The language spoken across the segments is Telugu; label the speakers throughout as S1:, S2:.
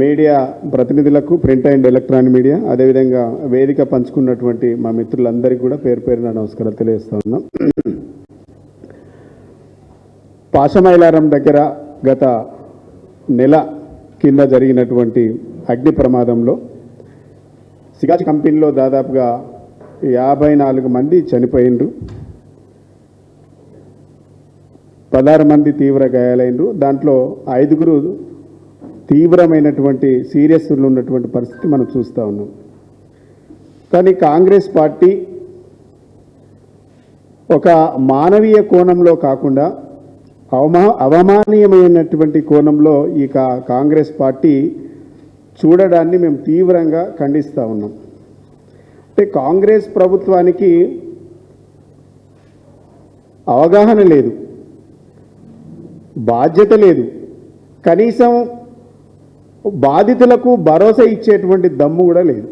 S1: మీడియా ప్రతినిధులకు, ప్రింట్ అండ్ ఎలక్ట్రానిక్ మీడియా, అదేవిధంగా వేదిక పంచుకున్నటువంటి మా మిత్రులందరికీ కూడా పేరు పేరున నమస్కారాలు తెలియజేస్తా ఉన్నాం. పాషమైలారం దగ్గర గత నెల కింద జరిగినటువంటి అగ్ని ప్రమాదంలో సిగాజ్ కంపెనీలో దాదాపుగా 54 మంది చనిపోయినరు, 16 మంది తీవ్ర గాయాలైనరు. దాంట్లో 5గురు తీవ్రమైనటువంటి సీరియస్లో ఉన్నటువంటి పరిస్థితి మనం చూస్తూ ఉన్నాం. కానీ కాంగ్రెస్ పార్టీ ఒక మానవీయ కోణంలో కాకుండా అవమానీయమైనటువంటి కోణంలో ఈ కాంగ్రెస్ పార్టీ చూడడాన్ని మేము తీవ్రంగా ఖండిస్తూ ఉన్నాం. అంటే కాంగ్రెస్ ప్రభుత్వానికి అవగాహన లేదు, బాధ్యత లేదు, కనీసం బాధితులకు భరోసా ఇచ్చేటువంటి దమ్ము కూడా లేదు.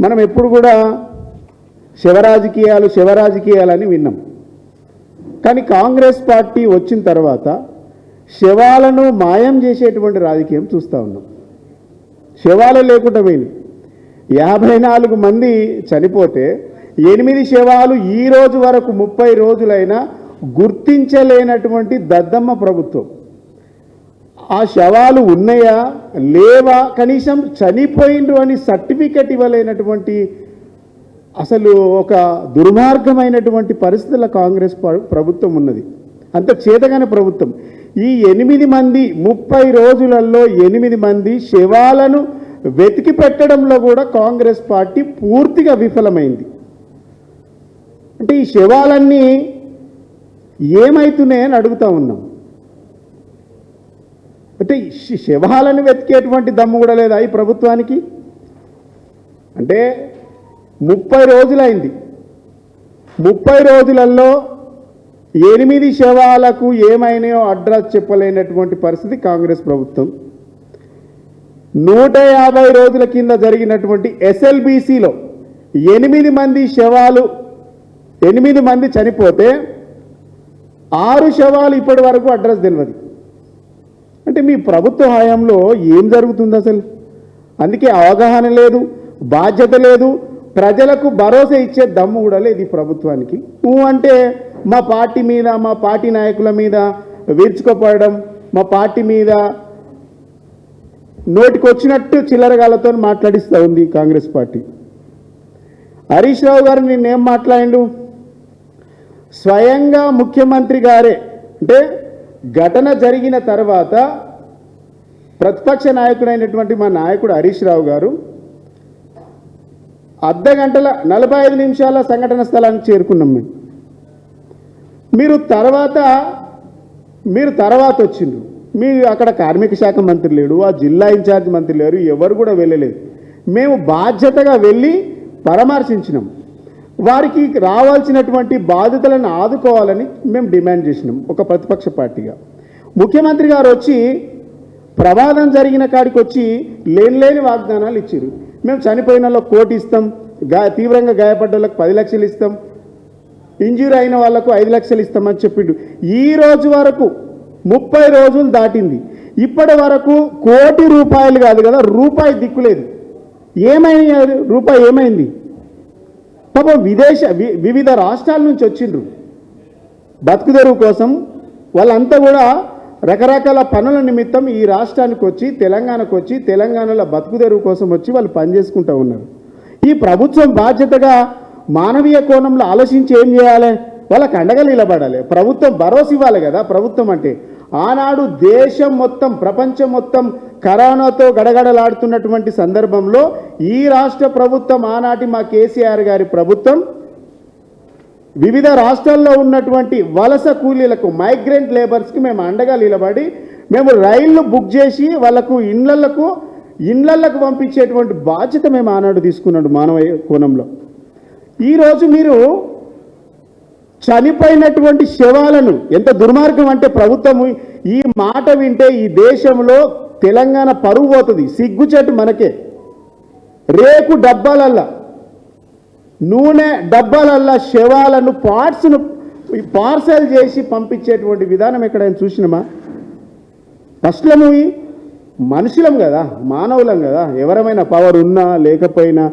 S1: మనం ఎప్పుడు కూడా శవరాజకీయాలని విన్నాం. కానీ కాంగ్రెస్ పార్టీ వచ్చిన తర్వాత శవాలను మాయం చేసేటువంటి రాజకీయం చూస్తూ ఉన్నాం. శవాలు లేకుండా పోయింది. 54 మంది చనిపోతే 8 శవాలు ఈ రోజు వరకు 30 రోజులైనా గుర్తించలేనటువంటి దద్దమ్మ ప్రభుత్వం. ఆ శవాలు ఉన్నాయా లేవా, కనీసం చనిపోయిండ్రు అని సర్టిఫికెట్ ఇవ్వలేనటువంటి అసలు ఒక దుర్మార్గమైనటువంటి పరిస్థితుల కాంగ్రెస్ ప్రభుత్వం ఉన్నది. అంత చేతగానే ప్రభుత్వం. ఈ 8 మంది 30 రోజులలో 8 మంది శవాలను వెతికి పెట్టడంలో కూడా కాంగ్రెస్ పార్టీ పూర్తిగా విఫలమైంది. అంటే ఈ శవాలన్నీ ఏమవుతున్నాయని అడుగుతూ ఉన్నాం. అంటే శవాలను వెతికేటువంటి దమ్ము కూడా లేదా ఈ ప్రభుత్వానికి? అంటే 30 రోజులైంది. 30 రోజులలో 8 శవాలకు ఏమైనాయో అడ్రస్ చెప్పలేనటువంటి పరిస్థితి కాంగ్రెస్ ప్రభుత్వం. 150 రోజుల కింద జరిగినటువంటి SLBCలో 8 మంది శవాలు, 8 మంది చనిపోతే 6 శవాలు ఇప్పటి వరకు అడ్రస్ తెలియదు. అంటే మీ ప్రభుత్వ హయాంలో ఏం జరుగుతుంది అసలు? అందుకే అవగాహన లేదు, బాధ్యత లేదు, ప్రజలకు భరోసా ఇచ్చే దమ్ము కూడా లేదు ఈ ప్రభుత్వానికి. అంటే మా పార్టీ మీద, మా పార్టీ నాయకుల మీద విరుచుకోపడడం, మా పార్టీ మీద నోటికొచ్చినట్టు చిల్లరగాలతో మాట్లాడిస్తూ ఉంది కాంగ్రెస్ పార్టీ. హరీష్ రావు గారు నిన్నేం మాట్లాడిండు? స్వయంగా ముఖ్యమంత్రి గారే, అంటే ఘటన జరిగిన తర్వాత ప్రతిపక్ష నాయకుడైనటువంటి మా నాయకుడు హరీష్ రావు గారు అర్ధ గంటల 45 నిమిషాల సంఘటన స్థలానికి చేరుకున్నాం. మీరు తర్వాత వచ్చిండ్రు. మీరు అక్కడ కార్మిక శాఖ మంత్రి లేడు, ఆ జిల్లా ఇన్ఛార్జ్ మంత్రి లేరు, ఎవరు కూడా వెళ్ళలేదు. మేము బాధ్యతగా వెళ్ళి పరామర్శించినాం. వారికి రావాల్సినటువంటి బాధ్యతలను ఆదుకోవాలని మేము డిమాండ్ చేసినాం ఒక ప్రతిపక్ష పార్టీగా. ముఖ్యమంత్రి గారు వచ్చి ప్రమాదం జరిగిన కాడికి వచ్చి లేని వాగ్దానాలు ఇచ్చారు. మేము చనిపోయిన వాళ్ళకి 1 కోటి ఇస్తాం, తీవ్రంగా గాయపడ్డ వాళ్ళకి 10 లక్షలు ఇస్తాం, ఇంజ్యూరీ అయిన వాళ్లకు 5 లక్షలు ఇస్తామని చెప్పిండు. ఈ రోజు వరకు 30 రోజులు దాటింది. ఇప్పటి వరకు ₹1 కోటి కాదు కదా, రూపాయి దిక్కులేదు. ఏమైంది? రూపాయి ఏమైంది? పాపం వివిధ రాష్ట్రాల నుంచి వచ్చిండ్రు బతుకుదెరువు కోసం. వాళ్ళంతా కూడా రకరకాల పనుల నిమిత్తం ఈ రాష్ట్రానికి వచ్చి, తెలంగాణకు వచ్చి, తెలంగాణలో బతుకుదెరువు కోసం వచ్చి వాళ్ళు పనిచేసుకుంటూ ఉన్నారు. ఈ ప్రభుత్వం బాధ్యతగా మానవీయ కోణంలో ఆలోచించి ఏం చేయాలి? వాళ్ళకి అండగా నిలబడాలి. ప్రభుత్వం భరోసా ఇవ్వాలి కదా. ప్రభుత్వం అంటే ఆనాడు దేశం మొత్తం, ప్రపంచం మొత్తం కరోనాతో గడగడలాడుతున్నటువంటి సందర్భంలో ఈ రాష్ట్ర ప్రభుత్వం, ఆనాటి మా కేసీఆర్ గారి ప్రభుత్వం, వివిధ రాష్ట్రాల్లో ఉన్నటువంటి వలస కూలీలకు, మైగ్రెంట్ లేబర్స్కి మేము అండగా నిలబడి మేము రైళ్లు బుక్ చేసి వాళ్ళకు ఇళ్లకు పంపించేటువంటి బాధ్యత మేము ఆనాడు తీసుకున్నాడు మానవీయ కోణంలో. ఈరోజు మీరు చనిపోయినటువంటి శవాలను, ఎంత దుర్మార్గం అంటే ప్రభుత్వం ఈ మాట వింటే ఈ దేశంలో తెలంగాణ పరువు పోతుంది. సిగ్గుచేటు మనకే. రేకు డబ్బాలల్లా, నూనె డబ్బాలల్లా శవాలను పార్సల్ చేసి పంపించేటువంటి విధానం ఎక్కడైనా చూసినామా? ఫస్ట్లో మనుషులం కదా, మానవులం కదా, ఎవరమైనా పవర్ ఉన్నా లేకపోయినా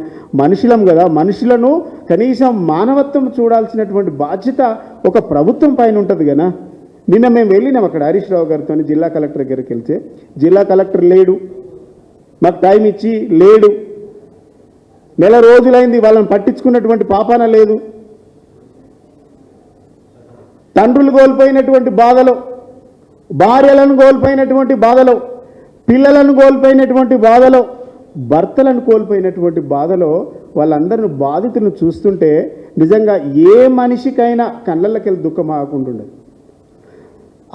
S1: మనుషులం కదా. మనుషులను కనీసం మానవత్వం చూడాల్సినటువంటి బాధ్యత ఒక ప్రభుత్వం పైన ఉంటుంది కదా. నిన్న మేము వెళ్ళినాం అక్కడ హరీష్ రావు గారితో జిల్లా కలెక్టర్ దగ్గరికి వెళ్తే జిల్లా కలెక్టర్ లేడు, మాకు టైం ఇచ్చి లేడు. నెల రోజులైంది, వాళ్ళని పట్టించుకున్నటువంటి పాపాన లేదు. తండ్రులు కోల్పోయినటువంటి బాధలో, భార్యలను కోల్పోయినటువంటి బాధలో, పిల్లలను కోల్పోయినటువంటి బాధలో, భర్తలను కోల్పోయినటువంటి బాధలో వాళ్ళందరిని బాధితులను చూస్తుంటే నిజంగా ఏ మనిషికైనా కళ్ళకి వెళ్ళి దుఃఖం ఆకుంటుండదు.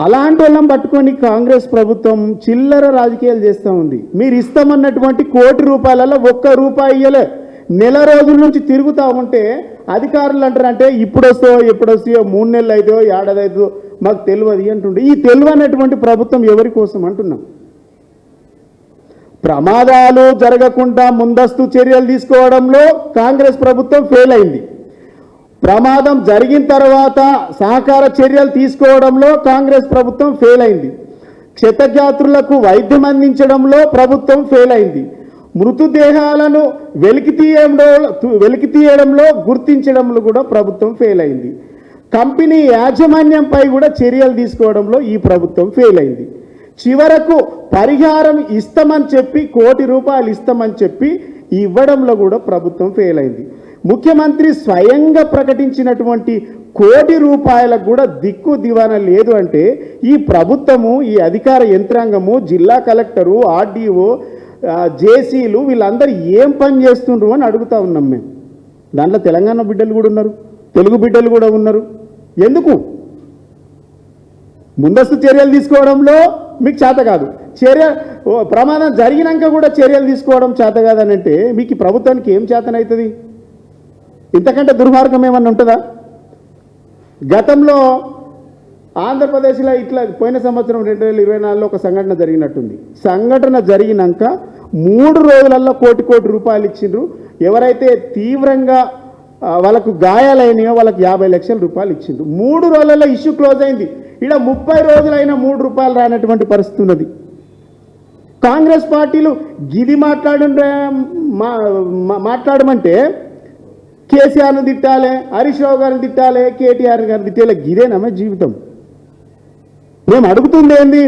S1: అలాంటి వాళ్ళని పట్టుకొని కాంగ్రెస్ ప్రభుత్వం చిల్లర రాజకీయాలు చేస్తూ ఉంది. మీరు ఇస్తామన్నటువంటి ₹1 ఒక్క రూపాయి ఇయ్యలే. నెల రోజుల నుంచి తిరుగుతూ ఉంటే అధికారులు అంటారంటే ఇప్పుడు వస్తాయో ఎప్పుడు వస్తాయో 3 నెలలు అవుతాయో ఏడాది అవుతుందో మాకు తెలియదు అంటుండే. ఈ తెలియనటువంటి ప్రభుత్వం ఎవరి కోసం అంటున్నాం? ప్రమాదాలు జరగకుండా ముందస్తు చర్యలు తీసుకోవడంలో కాంగ్రెస్ ప్రభుత్వం ఫెయిల్ అయింది. ప్రమాదం జరిగిన తర్వాత సహకార చర్యలు తీసుకోవడంలో కాంగ్రెస్ ప్రభుత్వం ఫెయిల్ అయింది. క్షతగాత్రులకు వైద్యం అందించడంలో ప్రభుత్వం ఫెయిల్ అయింది. మృతదేహాలను వెలికి తీయడంలో గుర్తించడంలో కూడా ప్రభుత్వం ఫెయిల్ అయింది. కంపెనీ యాజమాన్యంపై కూడా చర్యలు తీసుకోవడంలో ఈ ప్రభుత్వం ఫెయిల్ అయింది. చివరకు పరిహారం ఇస్తామని చెప్పి ₹1 ఇస్తామని చెప్పి ఇవ్వడంలో కూడా ప్రభుత్వం ఫెయిల్ అయింది. ముఖ్యమంత్రి స్వయంగా ప్రకటించినటువంటి ₹1 కూడా దిక్కు దివానా లేదు అంటే ఈ ప్రభుత్వము, ఈ అధికార యంత్రాంగము, జిల్లా కలెక్టరు, ఆర్డీఓ, జేసీలు వీళ్ళందరూ ఏం పని చేస్తుండ్రు అని అడుగుతా ఉన్నాం మేము. దాంట్లో తెలంగాణ బిడ్డలు కూడా ఉన్నారు, తెలుగు బిడ్డలు కూడా ఉన్నారు. ఎందుకు ముందస్తు చర్యలు తీసుకోవడంలో మీకు చేత కాదు, ప్రమాదం జరిగినాక కూడా చర్యలు తీసుకోవడం చేత కాదని అంటే మీకు ఈ ప్రభుత్వానికి ఏం చేతనవుతుంది? ఇంతకంటే దుర్మార్గం ఏమన్నా ఉంటుందా? గతంలో ఆంధ్రప్రదేశ్లో ఇట్లా పోయిన సంవత్సరం 2024లో ఒక సంఘటన జరిగినట్టుంది. సంఘటన జరిగినాక 3 రోజులలో ₹1 ఇచ్చిండ్రు. ఎవరైతే తీవ్రంగా వాళ్ళకు గాయాలైనాయో వాళ్ళకి ₹50 లక్షలు ఇచ్చిండ్రు. 3 రోజులలో ఇష్యూ క్లోజ్ అయింది. ఇక్కడ 30 రోజులైనా ₹3 రానటువంటి పరిస్థితి ఉన్నది. కాంగ్రెస్ పార్టీలు గిది మాట్లాడమంటే కేసీఆర్ను తిట్టాలి, హరీష్ రావు గారిని తిట్టాలి, కేటీఆర్ గారిని తిట్టాలి. గిదేనమ్మా జీవితం. మేము అడుగుతుంది ఏంది?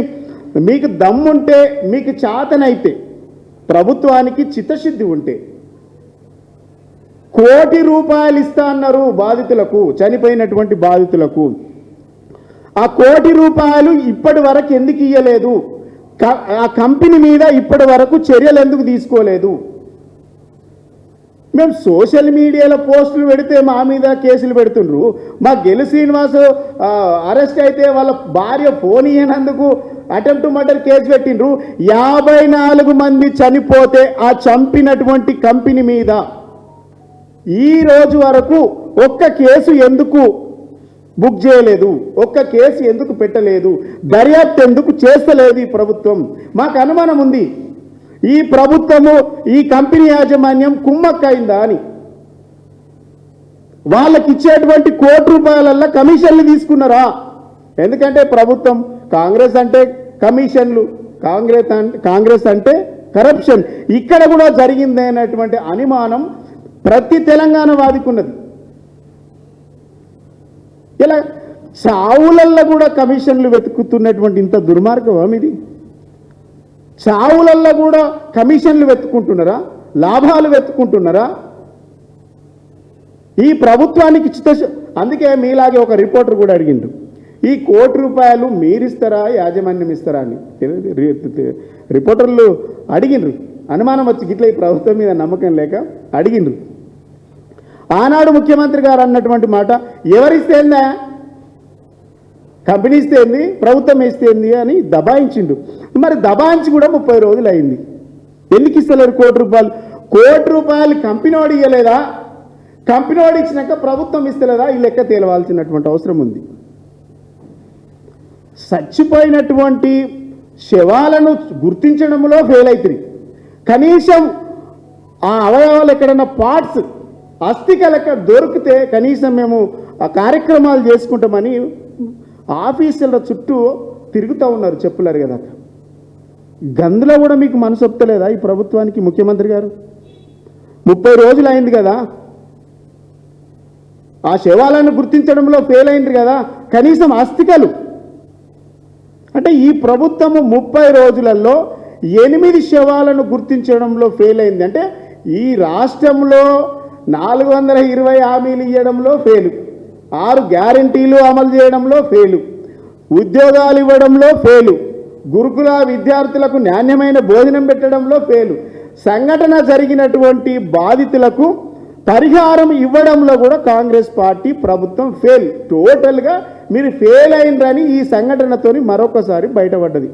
S1: మీకు దమ్ముంటే, మీకు చేతనైతే, ప్రభుత్వానికి చిత్తశుద్ధి ఉంటే ₹1 ఇస్తా అన్నారు బాధితులకు, చనిపోయినటువంటి బాధితులకు. ఆ ₹1 ఇప్పటి వరకు ఎందుకు ఇయ్యలేదు? ఆ కంపెనీ మీద ఇప్పటి వరకు చర్యలు ఎందుకు తీసుకోలేదు? మేము సోషల్ మీడియాలో పోస్టులు పెడితే మా మీద కేసులు పెడుతుండ్రు. మా గెలు శ్రీనివాస్ అరెస్ట్ అయితే వాళ్ళ భార్య ఫోన్ ఇయ్యనందుకు అటెంప్ట్ మర్డర్ కేసు పెట్టిండ్రు. 54 మంది చనిపోతే ఆ చంపినటువంటి కంపెనీ మీద ఈ రోజు వరకు ఒక్క కేసు ఎందుకు బుక్ చేయలేదు? ఒక్క కేసు ఎందుకు పెట్టలేదు? దర్యాప్తు ఎందుకు చేస్తలేదు ఈ ప్రభుత్వం? మాకు అనుమానం ఉంది, ఈ ప్రభుత్వము, ఈ కంపెనీ యాజమాన్యం కుమ్మక్కైందా అని. వాళ్ళకి ఇచ్చేటువంటి ₹1 కమిషన్లు తీసుకున్నారా? ఎందుకంటే ప్రభుత్వం, కాంగ్రెస్ అంటే కమిషన్లు, కాంగ్రెస్ అంటే కరప్షన్. ఇక్కడ కూడా జరిగింది అనేటువంటి అనుమానం ప్రతి తెలంగాణ వాదికున్నది. ఇలా చావులల్లో కూడా కమిషన్లు వెతుకుతున్నటువంటి ఇంత దుర్మార్గం ఇది. చావులల్లో కూడా కమిషన్లు వెతుక్కుంటున్నారా? లాభాలు వెతుక్కుంటున్నారా? ఈ ప్రభుత్వానికి అందుకే మీలాగే ఒక రిపోర్టర్ కూడా అడిగిండు, ఈ ₹1 మీరిస్తారా యాజమాన్యం ఇస్తారా అని. రిపోర్టర్లు అడిగిండ్రు, అనుమానం వచ్చి గిట్ల ఈ ప్రభుత్వం మీద నమ్మకం లేక అడిగిండ్రు. ఆనాడు ముఖ్యమంత్రి గారు అన్నటువంటి మాట, ఎవరిస్తేందా, కంపెనీ ఇస్తేంది, ప్రభుత్వం ఇస్తేంది అని దబాయించిండు. మరి దబాయించి కూడా 30 రోజులు అయింది. ఎందుకు ఇస్తలేరు ₹1? కంపెనీ వాడు ఇవ్వలేదా? కంపెనీ వాడు ఇచ్చినాక ప్రభుత్వం ఇస్తలేదా? ఈ లెక్క తేలవాల్సినటువంటి అవసరం ఉంది. చచ్చిపోయినటువంటి శవాలను గుర్తించడంలో ఫెయిల్ అవుతుంది. కనీసం ఆ అవయవాలు ఎక్కడన్నా పార్ట్స్, అస్థిక లెక్క దొరికితే కనీసం మేము ఆ కార్యక్రమాలు చేసుకుంటామని ఆఫీసుల చుట్టూ తిరుగుతూ ఉన్నారు చెప్పులారు కదా. గందులో కూడా మీకు మనసు ఒప్పుతలేదా ఈ ప్రభుత్వానికి? ముఖ్యమంత్రి గారు 30 రోజులు అయింది కదా, ఆ శవాలను గుర్తించడంలో ఫెయిల్ అయింది కదా, కనీసం అస్థికలు అంటే ఈ ప్రభుత్వము 30 రోజులలో 8 శవాలను గుర్తించడంలో ఫెయిల్ అయింది. అంటే ఈ రాష్ట్రంలో 420 హామీలు ఇవ్వడంలో ఫెయిలు, 6 గ్యారంటీలు అమలు చేయడంలో ఫెయిలు, ఉద్యోగాలు ఇవ్వడంలో ఫెయిలు, గురుకుల విద్యార్థులకు నాణ్యమైన భోజనం పెట్టడంలో ఫెయిలు, సంఘటన జరిగినటువంటి బాధితులకు పరిహారం ఇవ్వడంలో కూడా కాంగ్రెస్ పార్టీ ప్రభుత్వం ఫెయిల్. టోటల్గా మీరు ఫెయిల్ అయినరని ఈ సంఘటనతోని మరొకసారి బయటపడ్డది.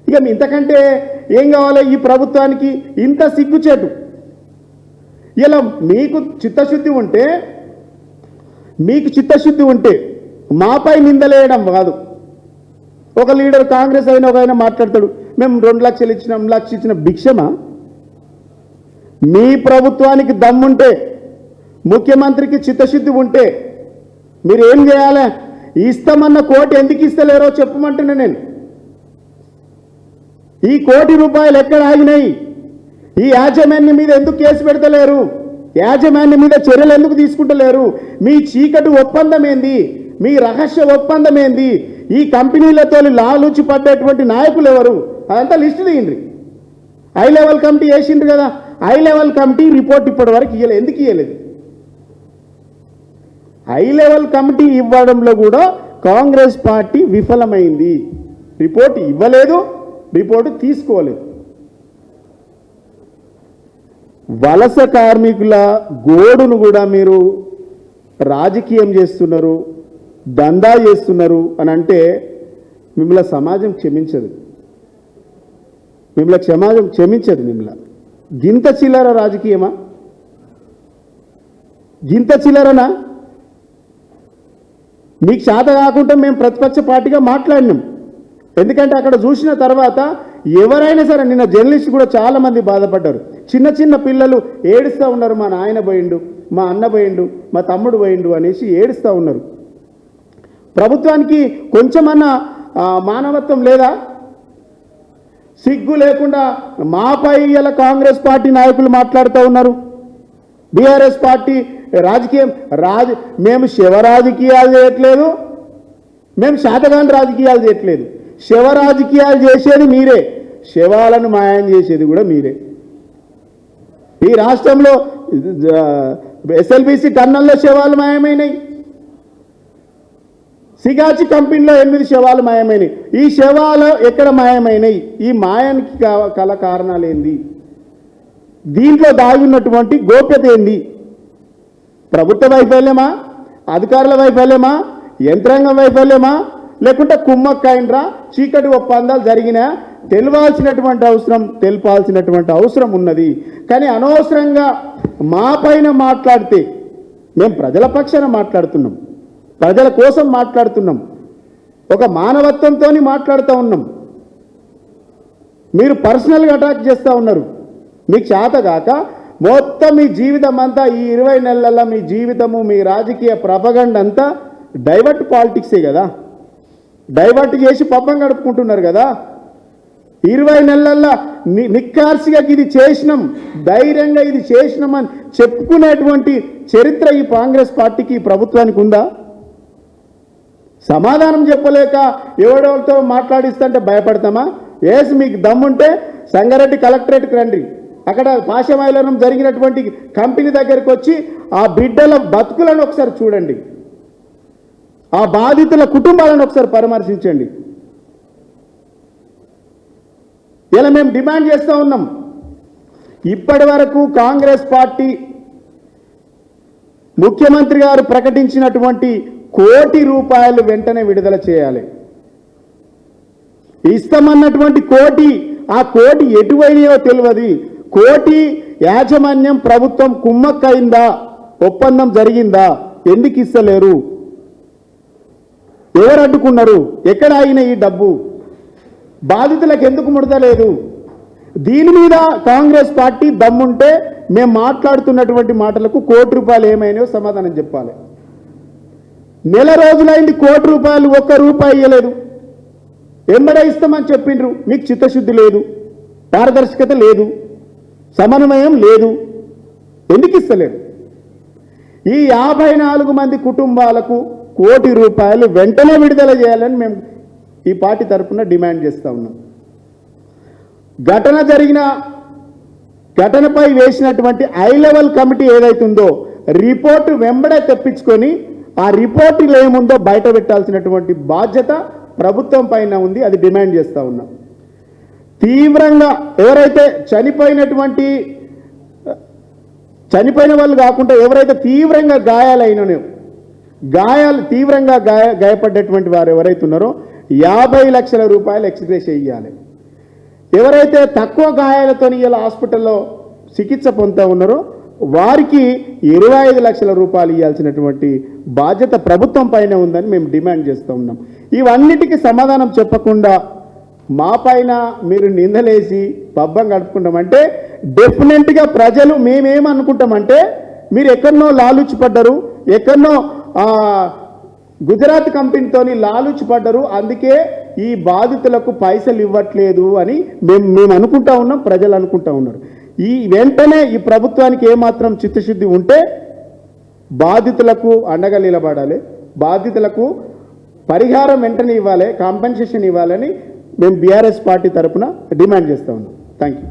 S1: ఇక ఇంతకంటే ఏం కావాలి ఈ ప్రభుత్వానికి? ఇంత సిగ్గుచేటు. ఇలా మీకు చిత్తశుద్ధి ఉంటే మాపై నిందలేయడం కాదు. ఒక లీడర్ కాంగ్రెస్ అయిన ఒక ఆయన మాట్లాడతాడు, మేము 2 లక్షలు ఇచ్చినాం, 1 లక్ష ఇచ్చిన భిక్షమా? మీ ప్రభుత్వానికి దమ్ముంటే, ముఖ్యమంత్రికి చిత్తశుద్ధి ఉంటే మీరు ఏం చేయాలి? ఇస్తామన్న కోటి ఎందుకు ఇస్తలేరో చెప్పమంటున్నా నేను. ఈ ₹1 కోటి ఎక్కడ ఆగినాయి? ఈ యాజమాన్యం మీద ఎందుకు కేసు పెడతలేరు? యాజమాన్యం మీద చర్యలు ఎందుకు తీసుకుంటలేరు? మీ చీకటి ఒప్పందం ఏంది? మీ రహస్య ఒప్పందం ఏంది? ఈ కంపెనీలతో లాలూచి పడ్డటువంటి నాయకులు ఎవరు? అదంతా లిస్టు తీయండి. హై లెవెల్ కమిటీ వేసిండ్రు కదా, హై లెవెల్ కమిటీ రిపోర్ట్ ఇప్పటి వరకు ఇవ్వలేదు. ఎందుకు ఇవ్వలేదు? హై లెవెల్ కమిటీ ఇవ్వడంలో కూడా కాంగ్రెస్ పార్టీ విఫలమైంది. రిపోర్ట్ ఇవ్వలేదు, రిపోర్టు తీసుకోలేదు. వలస కార్మికుల గోడును కూడా మీరు రాజకీయం చేస్తున్నారు, దందా చేస్తున్నారు అని అంటే మిమ్మల్ని సమాజం క్షమించదు. మిమ్మల్ని గింత చిల్లర రాజకీయమా? గింత చిల్లరనా? మీకు చేత కాకుండా మేము ప్రతిపక్ష పార్టీగా మాట్లాడినాం. ఎందుకంటే అక్కడ చూసిన తర్వాత ఎవరైనా సరే, నిన్న జర్నలిస్ట్ కూడా చాలామంది బాధపడ్డారు. చిన్న పిల్లలు ఏడుస్తూ ఉన్నారు, మా నాయన పోయిండు, మా అన్న పోయిండు, మా తమ్ముడు పోయిండు అనేసి ఏడుస్తూ ఉన్నారు. ప్రభుత్వానికి కొంచెమన్నా మానవత్వం లేదా? సిగ్గు లేకుండా మాపై ఇలా కాంగ్రెస్ పార్టీ నాయకులు మాట్లాడుతూ ఉన్నారు. బీఆర్ఎస్ పార్టీ రాజకీయం మేము శవ రాజకీయాలు చేయట్లేదు, మేము శాతగాని రాజకీయాలు చేయట్లేదు. శవ రాజకీయాలు చేసేది మీరే, శవాలను మాయం చేసేది కూడా మీరే. ఈ రాష్ట్రంలో ఎస్ఎల్బీసీ టన్నల్లో శవాలు మాయమైనాయి, సిగాచి కంపెనీలో 8 శవాలు మాయమైనాయి. ఈ శవాలు ఎక్కడ మాయమైనాయి? ఈ మాయానికి కల కారణాలు ఏంది? దీంట్లో దాగి ఉన్నటువంటి గోప్యత ఏంది? ప్రభుత్వ వైఫల్యమా? అధికారుల వైఫల్యమా? యంత్రాంగం వైఫల్యమా? లేకుంటే కుమ్మక్కైండ్రా? చీకటి ఒప్పందాలు జరిగినా? తెలపాల్సినటువంటి అవసరం ఉన్నది. కానీ అనవసరంగా మా పైన మాట్లాడితే, మేము ప్రజల పక్షాన మాట్లాడుతున్నాం, ప్రజల కోసం మాట్లాడుతున్నాం, ఒక మానవత్వంతో మాట్లాడుతూ ఉన్నాం. మీరు పర్సనల్గా అటాక్ చేస్తూ ఉన్నారు. మీకు చేతగాక మొత్తం మీ జీవితం అంతా, ఈ 20 నెలల మీ జీవితము, మీ రాజకీయ ప్రపగండ అంతా డైవర్ట్ పాలిటిక్సే కదా. డైవర్ట్ చేసి పబ్బం గడుపుకుంటున్నారు కదా. 20 నెలల్లో నిక్కార్సిగా ఇది చేసినాం, ధైర్యంగా ఇది చేసినామని చెప్పుకునేటువంటి చరిత్ర ఈ కాంగ్రెస్ పార్టీకి, ప్రభుత్వానికి ఉందా? సమాధానం చెప్పలేక ఎవడెవరితో మాట్లాడిస్తుంటే భయపడతామా? ఏసి మీకు దమ్ముంటే సంగారెడ్డి కలెక్టరేట్కి రండి. అక్కడ పాశమైలనం జరిగినటువంటి కంపెనీ దగ్గరికి వచ్చి ఆ బిడ్డల బతుకులను ఒకసారి చూడండి, ఆ బాధితుల కుటుంబాలను ఒకసారి పరామర్శించండి. ఇలా మేము డిమాండ్ చేస్తూ ఉన్నాం. ఇప్పటి వరకు కాంగ్రెస్ పార్టీ ముఖ్యమంత్రి గారు ప్రకటించినటువంటి ₹1 కోటి వెంటనే విడుదల చేయాలి. ఇస్తామన్నటువంటి కోటి, ఆ కోటి ఎటువైనాయో తెలియదు. కోటి యాజమాన్యం ప్రభుత్వం కుమ్మక్కైందా? ఒప్పందం జరిగిందా? ఎందుకు ఇస్తలేరు? ఎవరు అడ్డుకున్నారు? ఎక్కడ ఆగిన ఈ డబ్బు? బాధితులకు ఎందుకు ముడతలేదు? దీని మీద కాంగ్రెస్ పార్టీ దమ్ముంటే మేము మాట్లాడుతున్నటువంటి మాటలకు ₹1 కోటి ఏమైనాయో సమాధానం చెప్పాలి. నెల రోజులైంది ₹1 కోటి, ₹1 ఇవ్వలేదు. ఎంబడే ఇస్తామని చెప్పిండ్రు. మీకు చిత్తశుద్ధి లేదు, పారదర్శకత లేదు, సమన్వయం లేదు. ఎందుకు ఇస్తలేరు? ఈ 54 మంది కుటుంబాలకు ₹1 కోటి వెంటనే విడుదల చేయాలని మేము ఈ పార్టీ తరఫున డిమాండ్ చేస్తూ ఉన్నాం. ఘటనపై వేసినటువంటి హై లెవెల్ కమిటీ ఏదైతుందో రిపోర్టు వెంబడే తెప్పించుకొని ఆ రిపోర్టులో ఏముందో బయట పెట్టాల్సినటువంటి బాధ్యత ప్రభుత్వం పైన ఉంది. అది డిమాండ్ చేస్తూ ఉన్నాం. తీవ్రంగా ఎవరైతే చనిపోయిన వాళ్ళు కాకుండా ఎవరైతే తీవ్రంగా తీవ్రంగా గాయపడ్డటువంటి వారు ఎవరైతే ఉన్నారో ₹50 లక్షల ఎక్స్గ్రేషియా ఇవ్వాలి. ఎవరైతే తక్కువ గాయాలతో ఇలా హాస్పిటల్లో చికిత్స పొందుతూ ఉన్నారో వారికి ₹25 లక్షల ఇవ్వాల్సినటువంటి బాధ్యత ప్రభుత్వం పైన ఉందని మేము డిమాండ్ చేస్తూ ఉన్నాం. ఇవన్నిటికీ సమాధానం చెప్పకుండా మా పైన మీరు నిందలేసి పబ్బం గడుపుకుంటామంటే డెఫినెట్గా ప్రజలు మేమేమనుకుంటామంటే మీరు ఎక్కడనో లాలూచి పడ్డారు, ఎక్కడనో గుజరాత్ కంపెనీతోని లాలూచి పడ్డారు, అందుకే ఈ బాధితులకు పైసలు ఇవ్వట్లేదు అని మేము అనుకుంటా ఉన్నాం, ప్రజలు అనుకుంటా ఉన్నారు. వెంటనే ఈ ప్రభుత్వానికి ఏమాత్రం చిత్తశుద్ధి ఉంటే బాధితులకు అండగా నిలబడాలి, బాధితులకు పరిహారం వెంటనే ఇవ్వాలి, కాంపెన్సేషన్ ఇవ్వాలని మేము బీఆర్ఎస్ పార్టీ తరఫున డిమాండ్ చేస్తూ ఉన్నాం. Thank you.